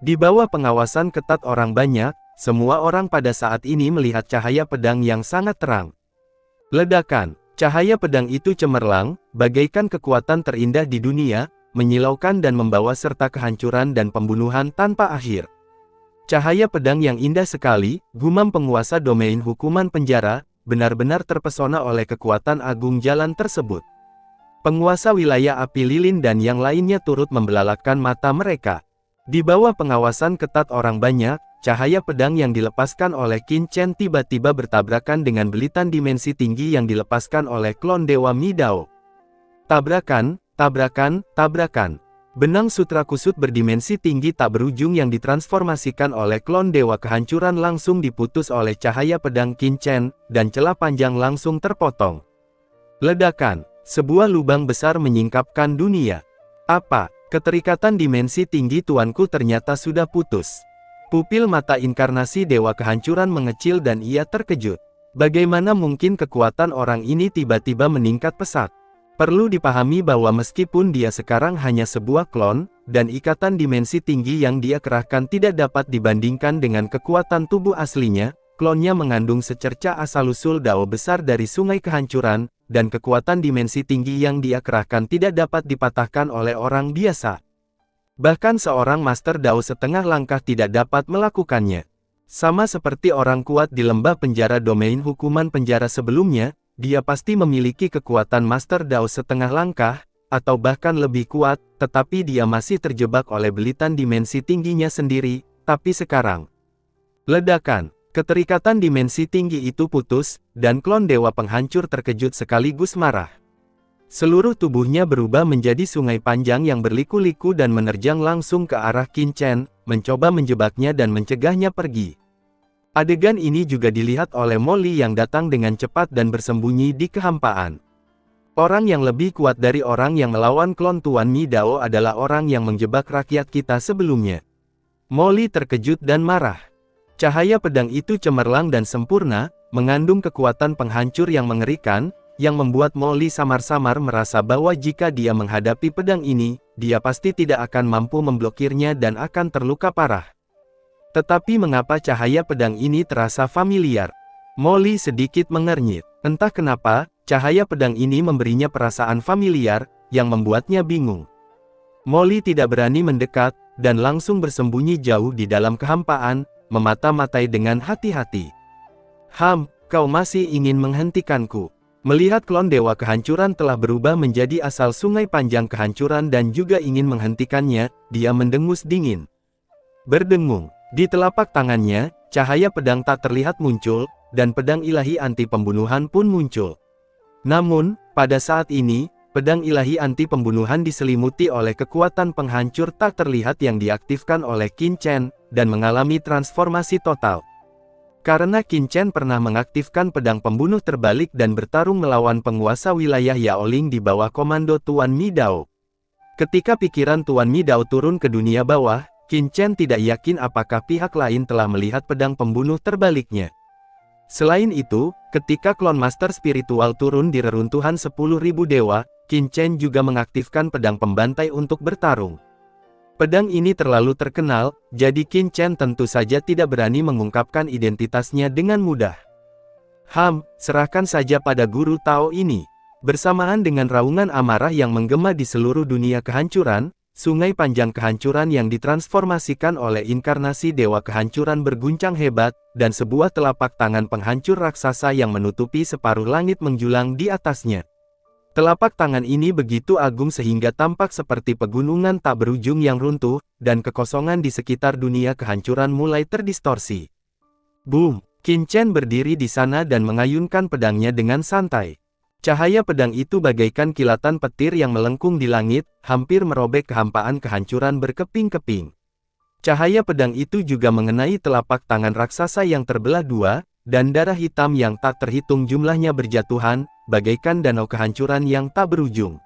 Di bawah pengawasan ketat orang banyak, semua orang pada saat ini melihat cahaya pedang yang sangat terang. Ledakan, cahaya pedang itu cemerlang, bagaikan kekuatan terindah di dunia, menyilaukan dan membawa serta kehancuran dan pembunuhan tanpa akhir. Cahaya pedang yang indah sekali, gumam penguasa domain hukuman penjara, benar-benar terpesona oleh kekuatan agung jalan tersebut. Penguasa wilayah api lilin dan yang lainnya turut membelalakkan mata mereka. Di bawah pengawasan ketat orang banyak, cahaya pedang yang dilepaskan oleh Qin Chen tiba-tiba bertabrakan dengan belitan dimensi tinggi yang dilepaskan oleh klon Dewa Mi Dao. Tabrakan, tabrakan, tabrakan. Benang sutra kusut berdimensi tinggi tak berujung yang ditransformasikan oleh klon Dewa Kehancuran langsung diputus oleh cahaya pedang Qin Chen, dan celah panjang langsung terpotong. Ledakan, sebuah lubang besar menyingkapkan dunia. Apa? Keterikatan dimensi tinggi tuanku ternyata sudah putus. Pupil mata inkarnasi Dewa Kehancuran mengecil dan ia terkejut. Bagaimana mungkin kekuatan orang ini tiba-tiba meningkat pesat? Perlu dipahami bahwa meskipun dia sekarang hanya sebuah klon, dan ikatan dimensi tinggi yang dia kerahkan tidak dapat dibandingkan dengan kekuatan tubuh aslinya, klonnya mengandung secerca asal-usul Dao besar dari Sungai Kehancuran, dan kekuatan dimensi tinggi yang dia kerahkan tidak dapat dipatahkan oleh orang biasa. Bahkan seorang Master Dao setengah langkah tidak dapat melakukannya. Sama seperti orang kuat di lembah penjara domain hukuman penjara sebelumnya, dia pasti memiliki kekuatan Master Dao setengah langkah, atau bahkan lebih kuat, tetapi dia masih terjebak oleh belitan dimensi tingginya sendiri. Tapi sekarang, ledakan. Keterikatan dimensi tinggi itu putus, dan klon Dewa Penghancur terkejut sekaligus marah. Seluruh tubuhnya berubah menjadi sungai panjang yang berliku-liku dan menerjang langsung ke arah Qin Chen, mencoba menjebaknya dan mencegahnya pergi. Adegan ini juga dilihat oleh Molly yang datang dengan cepat dan bersembunyi di kehampaan. Orang yang lebih kuat dari orang yang melawan klon Tuan Mi Dao adalah orang yang menjebak rakyat kita sebelumnya. Molly terkejut dan marah. Cahaya pedang itu cemerlang dan sempurna, mengandung kekuatan penghancur yang mengerikan, yang membuat Molly samar-samar merasa bahwa jika dia menghadapi pedang ini, dia pasti tidak akan mampu memblokirnya dan akan terluka parah. Tetapi mengapa cahaya pedang ini terasa familiar? Molly sedikit mengernyit. Entah kenapa, cahaya pedang ini memberinya perasaan familiar, yang membuatnya bingung. Molly tidak berani mendekat, dan langsung bersembunyi jauh di dalam kehampaan, memata-matai dengan hati-hati. Kau masih ingin menghentikanku? Melihat klon Dewa Kehancuran telah berubah menjadi asal sungai panjang kehancuran dan juga ingin menghentikannya, dia mendengus dingin. Berdengung, di telapak tangannya, cahaya pedang tak terlihat muncul, dan pedang ilahi anti pembunuhan pun muncul. Namun, pada saat ini, pedang ilahi anti pembunuhan diselimuti oleh kekuatan penghancur tak terlihat yang diaktifkan oleh Qin Chen, dan mengalami transformasi total. Karena Qin Chen pernah mengaktifkan pedang pembunuh terbalik dan bertarung melawan penguasa wilayah Yaoling di bawah komando Tuan Mi Dao. Ketika pikiran Tuan Mi Dao turun ke dunia bawah, Qin Chen tidak yakin apakah pihak lain telah melihat pedang pembunuh terbaliknya. Selain itu, ketika klon master spiritual turun di reruntuhan 10.000 dewa, Qin Chen juga mengaktifkan pedang pembantai untuk bertarung. Pedang ini terlalu terkenal, jadi Qin Chen tentu saja tidak berani mengungkapkan identitasnya dengan mudah. Serahkan saja pada guru Tao ini. Bersamaan dengan raungan amarah yang menggema di seluruh dunia kehancuran, sungai panjang kehancuran yang ditransformasikan oleh inkarnasi Dewa Kehancuran berguncang hebat, dan sebuah telapak tangan penghancur raksasa yang menutupi separuh langit menjulang di atasnya. Telapak tangan ini begitu agung sehingga tampak seperti pegunungan tak berujung yang runtuh, dan kekosongan di sekitar dunia kehancuran mulai terdistorsi. Boom! Qin Chen berdiri di sana dan mengayunkan pedangnya dengan santai. Cahaya pedang itu bagaikan kilatan petir yang melengkung di langit, hampir merobek kehampaan kehancuran berkeping-keping. Cahaya pedang itu juga mengenai telapak tangan raksasa yang terbelah dua, dan darah hitam yang tak terhitung jumlahnya berjatuhan, bagaikan danau kehancuran yang tak berujung.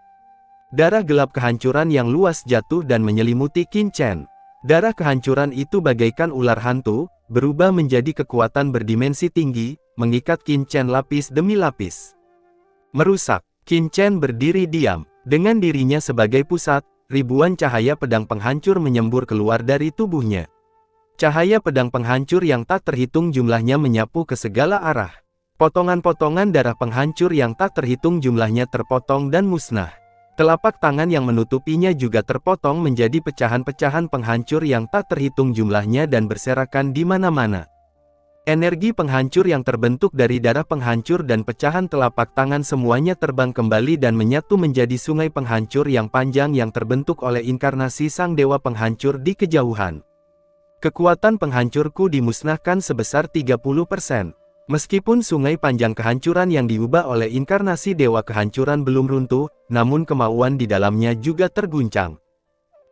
Darah gelap kehancuran yang luas jatuh dan menyelimuti Qin Chen. Darah kehancuran itu bagaikan ular hantu, berubah menjadi kekuatan berdimensi tinggi, mengikat Qin Chen lapis demi lapis. Merusak. Qin Chen berdiri diam. Dengan dirinya sebagai pusat, ribuan cahaya pedang penghancur menyembur keluar dari tubuhnya. Cahaya pedang penghancur yang tak terhitung jumlahnya menyapu ke segala arah. Potongan-potongan darah penghancur yang tak terhitung jumlahnya terpotong dan musnah. Telapak tangan yang menutupinya juga terpotong menjadi pecahan-pecahan penghancur yang tak terhitung jumlahnya dan berserakan di mana-mana. Energi penghancur yang terbentuk dari darah penghancur dan pecahan telapak tangan semuanya terbang kembali dan menyatu menjadi sungai penghancur yang panjang yang terbentuk oleh inkarnasi sang dewa penghancur di kejauhan. Kekuatan penghancurku dimusnahkan sebesar 30%. Meskipun sungai panjang kehancuran yang diubah oleh inkarnasi dewa kehancuran belum runtuh, namun kemauan di dalamnya juga terguncang.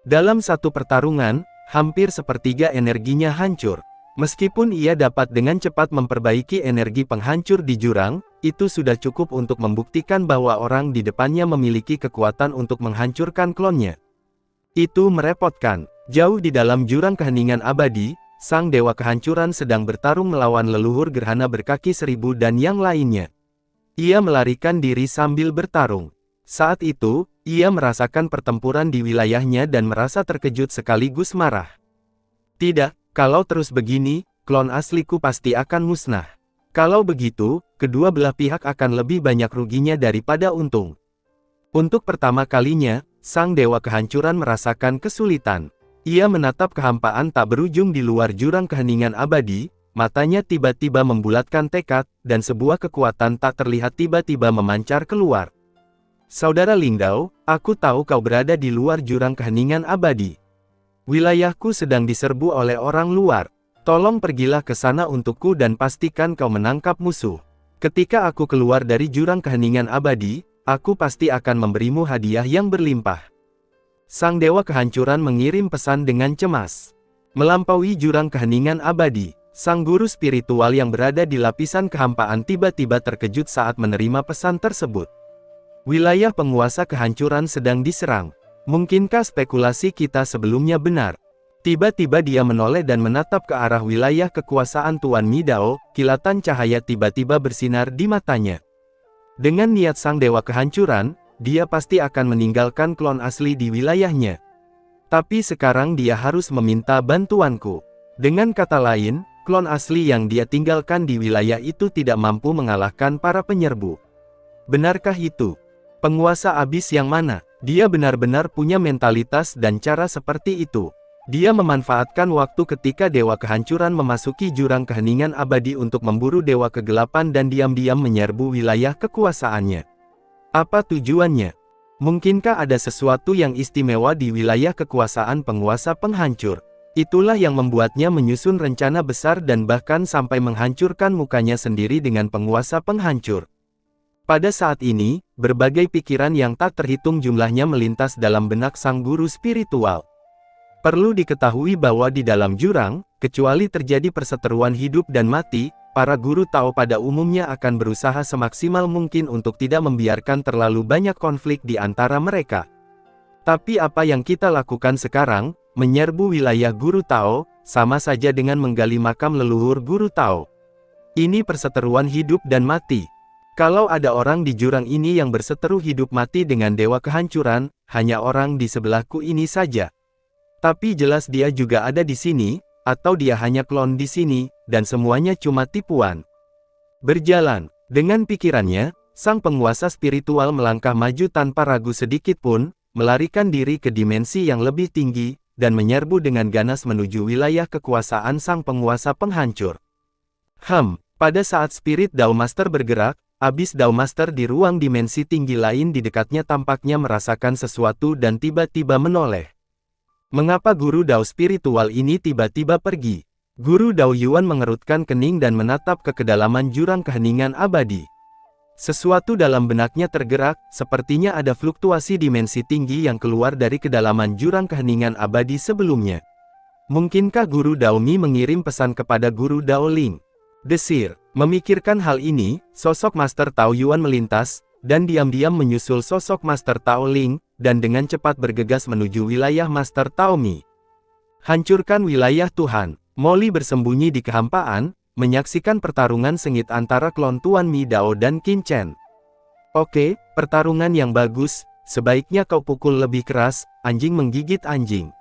Dalam satu pertarungan, hampir sepertiga energinya hancur. Meskipun ia dapat dengan cepat memperbaiki energi penghancur di jurang, itu sudah cukup untuk membuktikan bahwa orang di depannya memiliki kekuatan untuk menghancurkan klonnya. Itu merepotkan. Jauh di dalam jurang keheningan abadi, sang dewa kehancuran sedang bertarung melawan leluhur gerhana berkaki seribu dan yang lainnya. Ia melarikan diri sambil bertarung. Saat itu, ia merasakan pertempuran di wilayahnya dan merasa terkejut sekaligus marah. Tidak, kalau terus begini, klon asliku pasti akan musnah. Kalau begitu, kedua belah pihak akan lebih banyak ruginya daripada untung. Untuk pertama kalinya, sang dewa kehancuran merasakan kesulitan. Ia menatap kehampaan tak berujung di luar jurang keheningan abadi, matanya tiba-tiba membulatkan tekad, dan sebuah kekuatan tak terlihat tiba-tiba memancar keluar. Saudara Lingdao, aku tahu kau berada di luar jurang keheningan abadi. Wilayahku sedang diserbu oleh orang luar. Tolong pergilah ke sana untukku dan pastikan kau menangkap musuh. Ketika aku keluar dari jurang keheningan abadi, aku pasti akan memberimu hadiah yang berlimpah. Sang dewa kehancuran mengirim pesan dengan cemas. Melampaui jurang keheningan abadi, sang guru spiritual yang berada di lapisan kehampaan tiba-tiba terkejut saat menerima pesan tersebut. Wilayah penguasa kehancuran sedang diserang. Mungkinkah spekulasi kita sebelumnya benar? Tiba-tiba dia menoleh dan menatap ke arah wilayah kekuasaan Tuan Midao, kilatan cahaya tiba-tiba bersinar di matanya. Dengan niat sang dewa kehancuran, dia pasti akan meninggalkan klon asli di wilayahnya. Tapi sekarang dia harus meminta bantuanku. Dengan kata lain, klon asli yang dia tinggalkan di wilayah itu tidak mampu mengalahkan para penyerbu. Benarkah itu? Penguasa abis yang mana? Dia benar-benar punya mentalitas dan cara seperti itu. Dia memanfaatkan waktu ketika dewa kehancuran memasuki jurang keheningan abadi untuk memburu dewa kegelapan dan diam-diam menyerbu wilayah kekuasaannya. Apa tujuannya? Mungkinkah ada sesuatu yang istimewa di wilayah kekuasaan penguasa penghancur? Itulah yang membuatnya menyusun rencana besar dan bahkan sampai menghancurkan mukanya sendiri dengan penguasa penghancur. Pada saat ini, berbagai pikiran yang tak terhitung jumlahnya melintas dalam benak sang guru spiritual. Perlu diketahui bahwa di dalam jurang, kecuali terjadi perseteruan hidup dan mati, para guru Tao pada umumnya akan berusaha semaksimal mungkin untuk tidak membiarkan terlalu banyak konflik di antara mereka. Tapi apa yang kita lakukan sekarang, menyerbu wilayah guru Tao, sama saja dengan menggali makam leluhur guru Tao. Ini perseteruan hidup dan mati. Kalau ada orang di jurang ini yang berseteru hidup mati dengan dewa kehancuran, hanya orang di sebelahku ini saja. Tapi jelas dia juga ada di sini, atau dia hanya klon di sini, dan semuanya cuma tipuan. Berjalan, dengan pikirannya, sang penguasa spiritual melangkah maju tanpa ragu sedikit pun, melarikan diri ke dimensi yang lebih tinggi, dan menyerbu dengan ganas menuju wilayah kekuasaan sang penguasa penghancur. Pada saat Spirit Dao Master bergerak, Abis Dao Master di ruang dimensi tinggi lain di dekatnya tampaknya merasakan sesuatu dan tiba-tiba menoleh. Mengapa guru Dao spiritual ini tiba-tiba pergi? Guru Dao Yuan mengerutkan kening dan menatap ke kedalaman jurang keheningan abadi. Sesuatu dalam benaknya tergerak, sepertinya ada fluktuasi dimensi tinggi yang keluar dari kedalaman jurang keheningan abadi sebelumnya. Mungkinkah guru Dao Mi mengirim pesan kepada guru Dao Ling? Desir. Memikirkan hal ini, sosok Master Tao Yuan melintas, dan diam-diam menyusul sosok Master Tao Ling, dan dengan cepat bergegas menuju wilayah Master Tao Mi. Hancurkan wilayah Tuhan. Molly bersembunyi di kehampaan, menyaksikan pertarungan sengit antara klon Tuan Mi Dao dan Qin Chen. Oke, pertarungan yang bagus, sebaiknya kau pukul lebih keras, anjing menggigit anjing.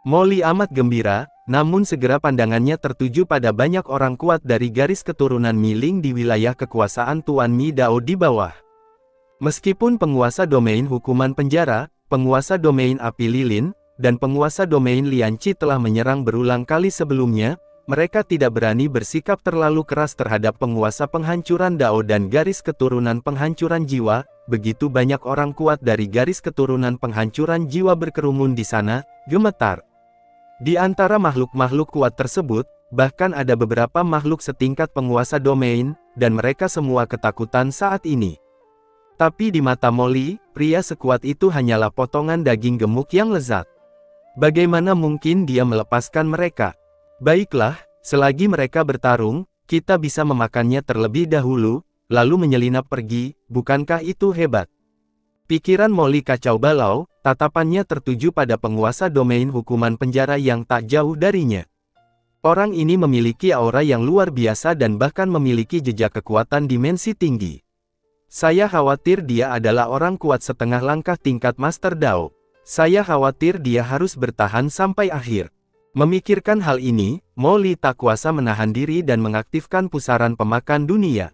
Molly amat gembira, namun segera pandangannya tertuju pada banyak orang kuat dari garis keturunan Mi Ling di wilayah kekuasaan Tuan Mi Dao di bawah. Meskipun penguasa domain hukuman penjara, penguasa domain api lilin, dan penguasa domain Lianqi telah menyerang berulang kali sebelumnya, mereka tidak berani bersikap terlalu keras terhadap penguasa penghancuran Dao dan garis keturunan penghancuran jiwa. Begitu banyak orang kuat dari garis keturunan penghancuran jiwa berkerumun di sana, gemetar. Di antara makhluk-makhluk kuat tersebut, bahkan ada beberapa makhluk setingkat penguasa domain, dan mereka semua ketakutan saat ini. Tapi di mata Molly, pria sekuat itu hanyalah potongan daging gemuk yang lezat. Bagaimana mungkin dia melepaskan mereka? Baiklah, selagi mereka bertarung, kita bisa memakannya terlebih dahulu, lalu menyelinap pergi, bukankah itu hebat? Pikiran Molly kacau balau, tatapannya tertuju pada penguasa domain hukuman penjara yang tak jauh darinya. Orang ini memiliki aura yang luar biasa dan bahkan memiliki jejak kekuatan dimensi tinggi. Saya khawatir dia adalah orang kuat setengah langkah tingkat Master Dao. Saya khawatir dia harus bertahan sampai akhir. Memikirkan hal ini, Molly tak kuasa menahan diri dan mengaktifkan pusaran pemakan dunia.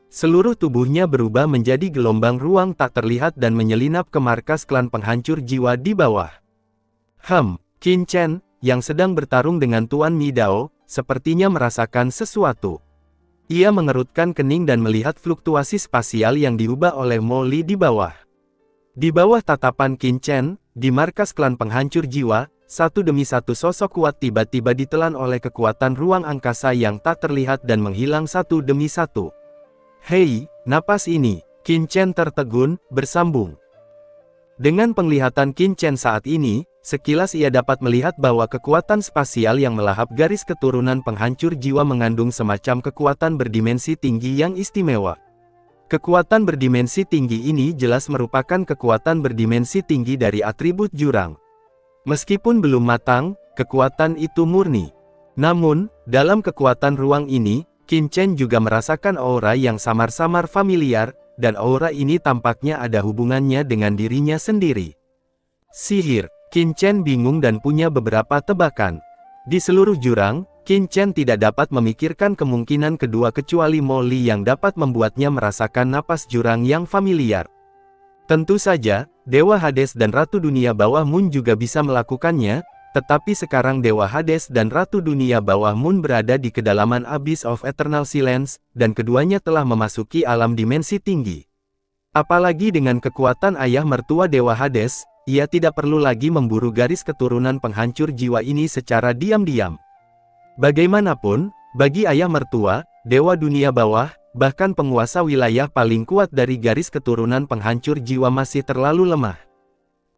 Seluruh tubuhnya berubah menjadi gelombang ruang tak terlihat dan menyelinap ke markas klan penghancur jiwa di bawah. Qin Chen, yang sedang bertarung dengan Tuan Mi Dao, sepertinya merasakan sesuatu. Ia mengerutkan kening dan melihat fluktuasi spasial yang diubah oleh Molly di bawah. Di bawah tatapan Qin Chen, di markas klan penghancur jiwa, satu demi satu sosok kuat tiba-tiba ditelan oleh kekuatan ruang angkasa yang tak terlihat dan menghilang satu demi satu. Hei, napas ini, Qin Chen tertegun, bersambung. Dengan penglihatan Qin Chen saat ini, sekilas ia dapat melihat bahwa kekuatan spasial yang melahap garis keturunan penghancur jiwa mengandung semacam kekuatan berdimensi tinggi yang istimewa. Kekuatan berdimensi tinggi ini jelas merupakan kekuatan berdimensi tinggi dari atribut jurang. Meskipun belum matang, kekuatan itu murni. Namun, dalam kekuatan ruang ini, Qin Chen juga merasakan aura yang samar-samar familiar, dan aura ini tampaknya ada hubungannya dengan dirinya sendiri. Sihir, Qin Chen bingung dan punya beberapa tebakan. Di seluruh jurang, Qin Chen tidak dapat memikirkan kemungkinan kedua kecuali Molly yang dapat membuatnya merasakan napas jurang yang familiar. Tentu saja, Dewa Hades dan Ratu Dunia Bawah Moon juga bisa melakukannya, tetapi sekarang Dewa Hades dan Ratu Dunia Bawah Moon berada di kedalaman Abyss of Eternal Silence, dan keduanya telah memasuki alam dimensi tinggi. Apalagi dengan kekuatan ayah mertua Dewa Hades, ia tidak perlu lagi memburu garis keturunan penghancur jiwa ini secara diam-diam. Bagaimanapun, bagi ayah mertua, Dewa Dunia Bawah, bahkan penguasa wilayah paling kuat dari garis keturunan penghancur jiwa masih terlalu lemah.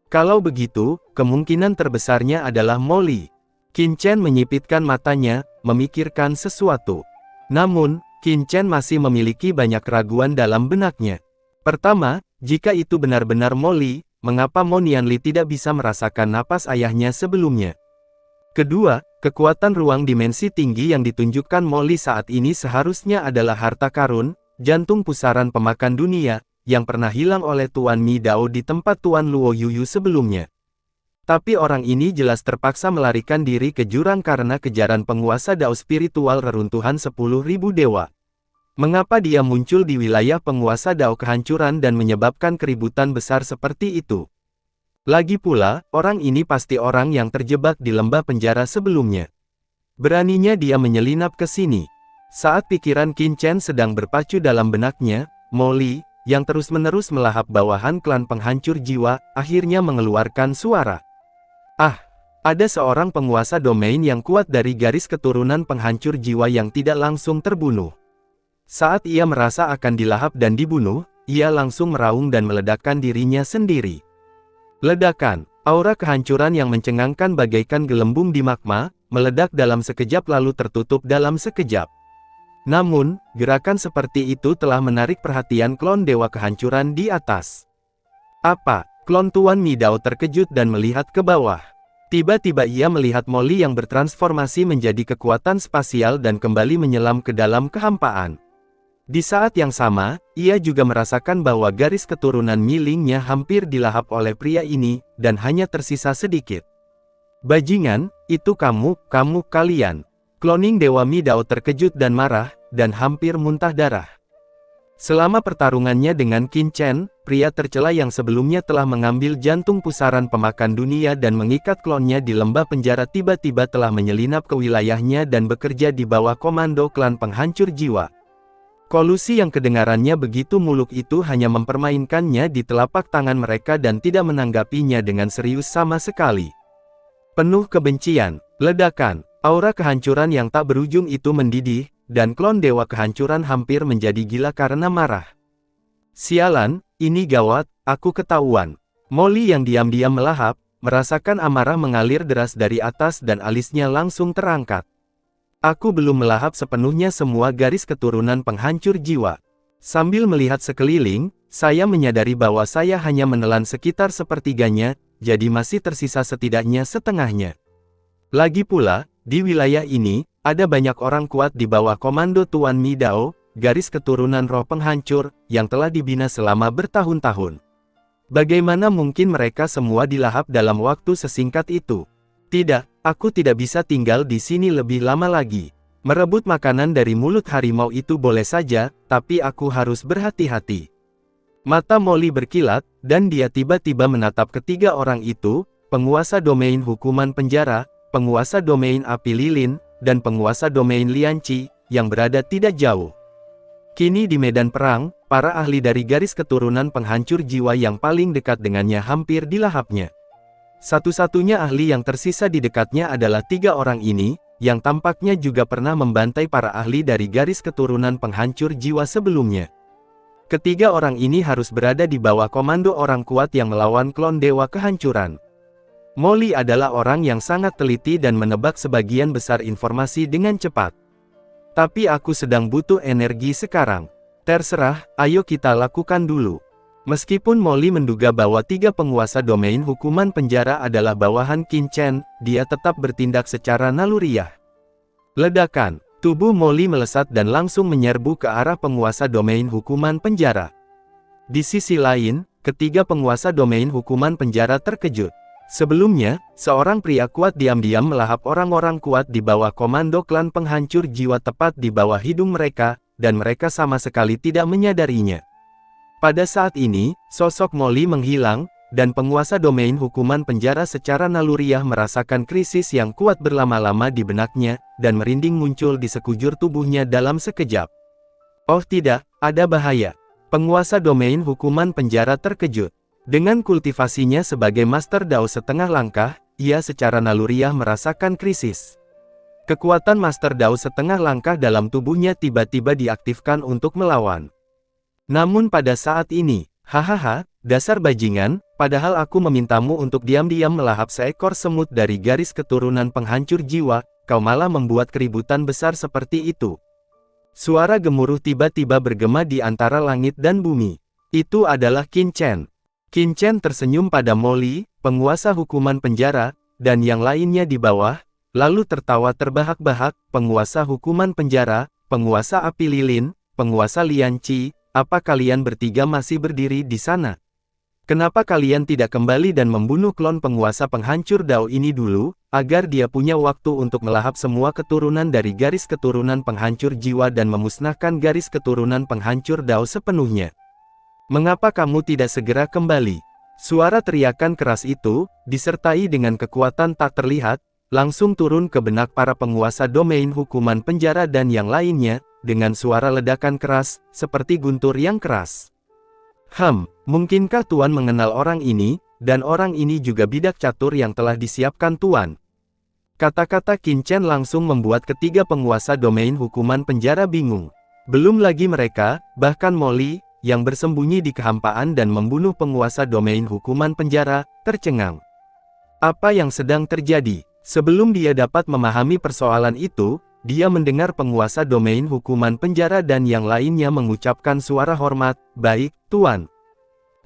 Kalau begitu, kemungkinan terbesarnya adalah Molly. Qin Chen menyipitkan matanya, memikirkan sesuatu. Namun, Qin Chen masih memiliki banyak keraguan dalam benaknya. Pertama, jika itu benar-benar Molly, mengapa Mo Nianli tidak bisa merasakan napas ayahnya sebelumnya? Kedua, kekuatan ruang dimensi tinggi yang ditunjukkan Molly saat ini seharusnya adalah harta karun, jantung pusaran pemakan dunia, yang pernah hilang oleh Tuan Mi Dao di tempat Tuan Luo Yuyu sebelumnya. Tapi orang ini jelas terpaksa melarikan diri ke jurang karena kejaran penguasa Dao spiritual reruntuhan 10.000 dewa. Mengapa dia muncul di wilayah penguasa Dao kehancuran dan menyebabkan keributan besar seperti itu? Lagi pula, orang ini pasti orang yang terjebak di lembah penjara sebelumnya. Beraninya dia menyelinap ke sini. Saat pikiran Qin Chen sedang berpacu dalam benaknya, Molly, yang terus-menerus melahap bawahan klan penghancur jiwa, akhirnya mengeluarkan suara. Ada seorang penguasa domain yang kuat dari garis keturunan penghancur jiwa yang tidak langsung terbunuh. Saat ia merasa akan dilahap dan dibunuh, ia langsung meraung dan meledakkan dirinya sendiri. Ledakan, aura kehancuran yang mencengangkan bagaikan gelembung di magma, meledak dalam sekejap lalu tertutup dalam sekejap. Namun, gerakan seperti itu telah menarik perhatian klon Dewa Kehancuran di atas. Apa? Klon Tuan Mi Dao terkejut dan melihat ke bawah. Tiba-tiba ia melihat Molly yang bertransformasi menjadi kekuatan spasial dan kembali menyelam ke dalam kehampaan. Di saat yang sama, ia juga merasakan bahwa garis keturunan milingnya hampir dilahap oleh pria ini, dan hanya tersisa sedikit. Bajingan, itu kalian. Kloning Dewa Mi Dao terkejut dan marah, dan hampir muntah darah. Selama pertarungannya dengan Qin Chen, pria tercela yang sebelumnya telah mengambil jantung pusaran pemakan dunia dan mengikat klonnya di lembah penjara tiba-tiba telah menyelinap ke wilayahnya dan bekerja di bawah komando klan penghancur jiwa. Kolusi yang kedengarannya begitu muluk itu hanya mempermainkannya di telapak tangan mereka dan tidak menanggapinya dengan serius sama sekali. Penuh kebencian, ledakan, aura kehancuran yang tak berujung itu mendidih, dan klon dewa kehancuran hampir menjadi gila karena marah. Sialan, ini gawat, aku ketahuan. Molly yang diam-diam melahap, merasakan amarah mengalir deras dari atas dan alisnya langsung terangkat. Aku belum melahap sepenuhnya semua garis keturunan penghancur jiwa. Sambil melihat sekeliling, saya menyadari bahwa saya hanya menelan sekitar sepertiganya, jadi masih tersisa setidaknya setengahnya. Lagi pula, di wilayah ini, ada banyak orang kuat di bawah komando Tuan Mi Dao, garis keturunan roh penghancur, yang telah dibina selama bertahun-tahun. Bagaimana mungkin mereka semua dilahap dalam waktu sesingkat itu? Tidak, aku tidak bisa tinggal di sini lebih lama lagi. Merebut makanan dari mulut harimau itu boleh saja, tapi aku harus berhati-hati. Mata Molly berkilat, dan dia tiba-tiba menatap ketiga orang itu, penguasa domain hukuman penjara, penguasa domain api lilin, dan penguasa domain Lianqi, yang berada tidak jauh. Kini di medan perang, para ahli dari garis keturunan penghancur jiwa yang paling dekat dengannya hampir dilahapnya. Satu-satunya ahli yang tersisa di dekatnya adalah tiga orang ini, yang tampaknya juga pernah membantai para ahli dari garis keturunan penghancur jiwa sebelumnya. Ketiga orang ini harus berada di bawah komando orang kuat yang melawan klon dewa kehancuran. Molly adalah orang yang sangat teliti dan menebak sebagian besar informasi dengan cepat. Tapi aku sedang butuh energi sekarang. Terserah, ayo kita lakukan dulu. Meskipun Molly menduga bahwa tiga penguasa domain hukuman penjara adalah bawahan Qin Chen, dia tetap bertindak secara naluriah. Ledakan, tubuh Molly melesat dan langsung menyerbu ke arah penguasa domain hukuman penjara. Di sisi lain, ketiga penguasa domain hukuman penjara terkejut. Sebelumnya, seorang pria kuat diam-diam melahap orang-orang kuat di bawah komando klan penghancur jiwa tepat di bawah hidung mereka, dan mereka sama sekali tidak menyadarinya. Pada saat ini, sosok Molly menghilang, dan penguasa domain hukuman penjara secara naluriah merasakan krisis yang kuat berlama-lama di benaknya, dan merinding muncul di sekujur tubuhnya dalam sekejap. Oh tidak, ada bahaya. Penguasa domain hukuman penjara terkejut. Dengan kultivasinya sebagai Master Dao setengah langkah, ia secara naluriah merasakan krisis. Kekuatan Master Dao setengah langkah dalam tubuhnya tiba-tiba diaktifkan untuk melawan. Namun pada saat ini, hahaha, dasar bajingan, padahal aku memintamu untuk diam-diam melahap seekor semut dari garis keturunan penghancur jiwa, kau malah membuat keributan besar seperti itu. Suara gemuruh tiba-tiba bergema di antara langit dan bumi. Itu adalah Qin Chen. Qin Chen tersenyum pada Molly, penguasa hukuman penjara, dan yang lainnya di bawah, lalu tertawa terbahak-bahak, penguasa hukuman penjara, penguasa api lilin, penguasa Lianqi. Apa kalian bertiga masih berdiri di sana? Kenapa kalian tidak kembali dan membunuh klon penguasa penghancur Dao ini dulu, agar dia punya waktu untuk melahap semua keturunan dari garis keturunan penghancur jiwa dan memusnahkan garis keturunan penghancur Dao sepenuhnya? Mengapa kamu tidak segera kembali? Suara teriakan keras itu, disertai dengan kekuatan tak terlihat, langsung turun ke benak para penguasa domain hukuman penjara dan yang lainnya, dengan suara ledakan keras, seperti guntur yang keras. Mungkinkah Tuan mengenal orang ini, dan orang ini juga bidak catur yang telah disiapkan Tuan? Kata-kata Qin Chen langsung membuat ketiga penguasa domain hukuman penjara bingung. Belum lagi mereka, bahkan Molly, yang bersembunyi di kehampaan dan membunuh penguasa domain hukuman penjara, tercengang. Apa yang sedang terjadi? Sebelum dia dapat memahami persoalan itu, dia mendengar penguasa domain hukuman penjara dan yang lainnya mengucapkan suara hormat, "Baik, Tuan."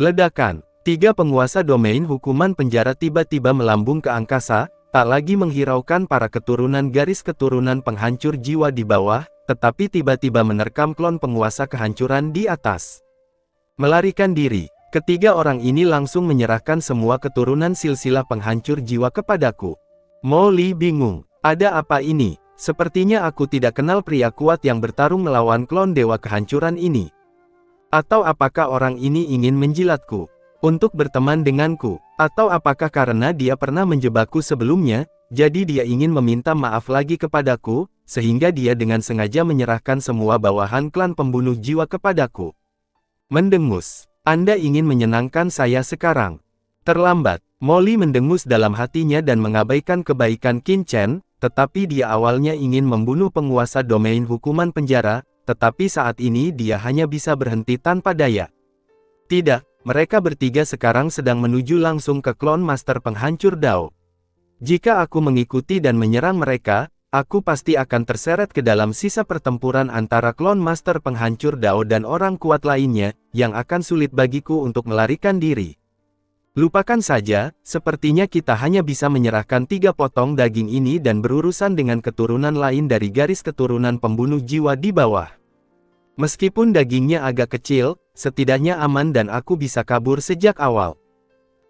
Ledakan, tiga penguasa domain hukuman penjara tiba-tiba melambung ke angkasa, tak lagi menghiraukan para keturunan garis keturunan penghancur jiwa di bawah, tetapi tiba-tiba menerkam klon penguasa kehancuran di atas. Melarikan diri, ketiga orang ini langsung menyerahkan semua keturunan silsilah penghancur jiwa kepadaku. Molly bingung, ada apa ini? Sepertinya aku tidak kenal pria kuat yang bertarung melawan klon dewa kehancuran ini. Atau apakah orang ini ingin menjilatku untuk berteman denganku? Atau apakah karena dia pernah menjebakku sebelumnya, jadi dia ingin meminta maaf lagi kepadaku, sehingga dia dengan sengaja menyerahkan semua bawahan klan pembunuh jiwa kepadaku? Mendengus, Anda ingin menyenangkan saya sekarang. Terlambat, Molly mendengus dalam hatinya dan mengabaikan kebaikan Qin Chen, tetapi dia awalnya ingin membunuh penguasa domain hukuman penjara, tetapi saat ini dia hanya bisa berhenti tanpa daya. Tidak, mereka bertiga sekarang sedang menuju langsung ke klon master penghancur Dao. Jika aku mengikuti dan menyerang mereka, aku pasti akan terseret ke dalam sisa pertempuran antara klon master penghancur Dao dan orang kuat lainnya, yang akan sulit bagiku untuk melarikan diri. Lupakan saja, sepertinya kita hanya bisa menyerahkan 3 potong daging ini dan berurusan dengan keturunan lain dari garis keturunan pembunuh jiwa di bawah. Meskipun dagingnya agak kecil, setidaknya aman dan aku bisa kabur sejak awal.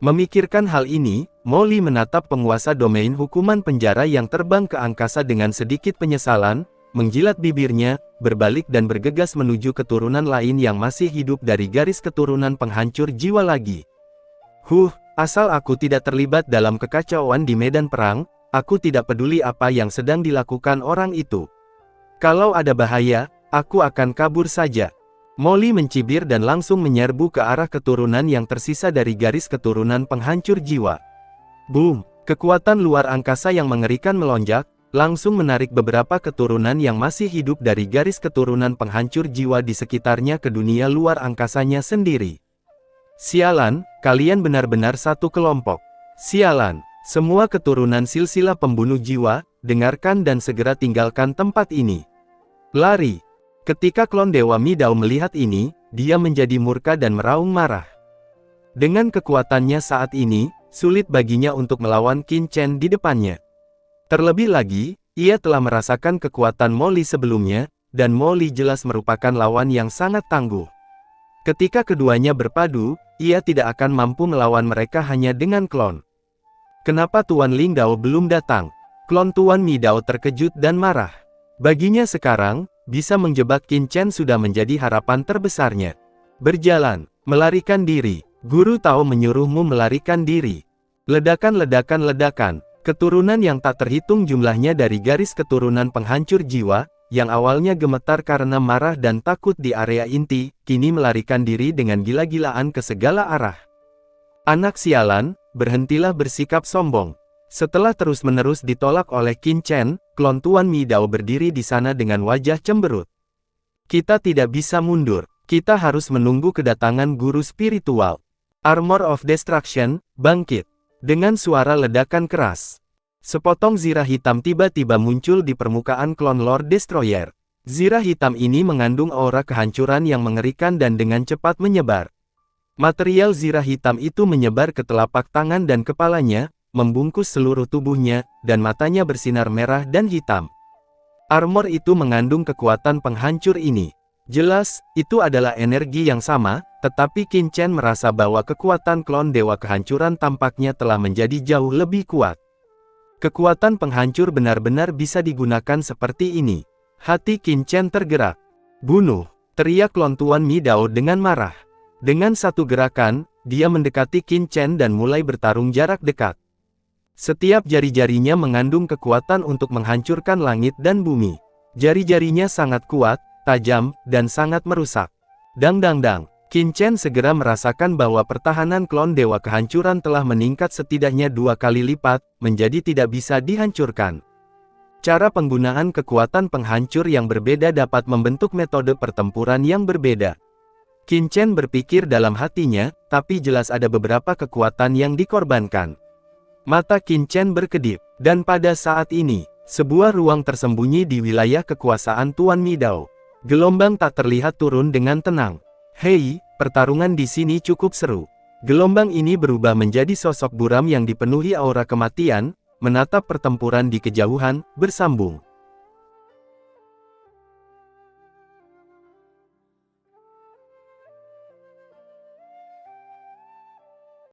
Memikirkan hal ini, Molly menatap penguasa domain hukuman penjara yang terbang ke angkasa dengan sedikit penyesalan, menjilat bibirnya, berbalik dan bergegas menuju keturunan lain yang masih hidup dari garis keturunan penghancur jiwa lagi. Asal aku tidak terlibat dalam kekacauan di medan perang, aku tidak peduli apa yang sedang dilakukan orang itu. Kalau ada bahaya, aku akan kabur saja. Molly mencibir dan langsung menyerbu ke arah keturunan yang tersisa dari garis keturunan penghancur jiwa. Boom! Kekuatan luar angkasa yang mengerikan melonjak, langsung menarik beberapa keturunan yang masih hidup dari garis keturunan penghancur jiwa di sekitarnya ke dunia luar angkasanya sendiri. Sialan, kalian benar-benar satu kelompok. Sialan, semua keturunan silsilah pembunuh jiwa, dengarkan dan segera tinggalkan tempat ini. Lari! Ketika klon Dewa Mi Dao melihat ini, dia menjadi murka dan meraung marah. Dengan kekuatannya saat ini, sulit baginya untuk melawan Qin Chen di depannya. Terlebih lagi, ia telah merasakan kekuatan Molly sebelumnya, dan Molly jelas merupakan lawan yang sangat tangguh. Ketika keduanya berpadu, ia tidak akan mampu melawan mereka hanya dengan klon. Kenapa Tuan Ling Dao belum datang? Klon Tuan Mi Dao terkejut dan marah. Baginya sekarang, bisa menjebak Qin Chen sudah menjadi harapan terbesarnya. Berjalan, melarikan diri. Guru Tao menyuruhmu melarikan diri. Ledakan-ledakan-ledakan. Keturunan yang tak terhitung jumlahnya dari garis keturunan penghancur jiwa, yang awalnya gemetar karena marah dan takut di area inti, kini melarikan diri dengan gila-gilaan ke segala arah. Anak sialan, berhentilah bersikap sombong. Setelah terus-menerus ditolak oleh Qin Chen, klon Tuan Mi Dao berdiri di sana dengan wajah cemberut. Kita tidak bisa mundur. Kita harus menunggu kedatangan guru spiritual. Armor of Destruction, bangkit. Dengan suara ledakan keras. Sepotong zirah hitam tiba-tiba muncul di permukaan klon Lord Destroyer. Zirah hitam ini mengandung aura kehancuran yang mengerikan dan dengan cepat menyebar. Material zirah hitam itu menyebar ke telapak tangan dan kepalanya, membungkus seluruh tubuhnya, dan matanya bersinar merah dan hitam. Armor itu mengandung kekuatan penghancur ini. Jelas, itu adalah energi yang sama, tetapi Qin Chen merasa bahwa kekuatan klon Dewa Kehancuran tampaknya telah menjadi jauh lebih kuat. Kekuatan penghancur benar-benar bisa digunakan seperti ini. Hati Qin Chen tergerak. Bunuh! Teriak klon Tuan Mi Dao dengan marah. Dengan satu gerakan, dia mendekati Qin Chen dan mulai bertarung jarak dekat. Setiap jari-jarinya mengandung kekuatan untuk menghancurkan langit dan bumi. Jari-jarinya sangat kuat, tajam, dan sangat merusak. Dang. Qin Chen segera merasakan bahwa pertahanan klon Dewa Kehancuran telah meningkat setidaknya 2 kali lipat, menjadi tidak bisa dihancurkan. Cara penggunaan kekuatan penghancur yang berbeda dapat membentuk metode pertempuran yang berbeda. Qin Chen berpikir dalam hatinya, tapi jelas ada beberapa kekuatan yang dikorbankan. Mata Qin Chen berkedip, dan pada saat ini, sebuah ruang tersembunyi di wilayah kekuasaan Tuan Mi Dao. Gelombang tak terlihat turun dengan tenang. Hei, pertarungan di sini cukup seru. Gelombang ini berubah menjadi sosok buram yang dipenuhi aura kematian, menatap pertempuran di kejauhan, bersambung.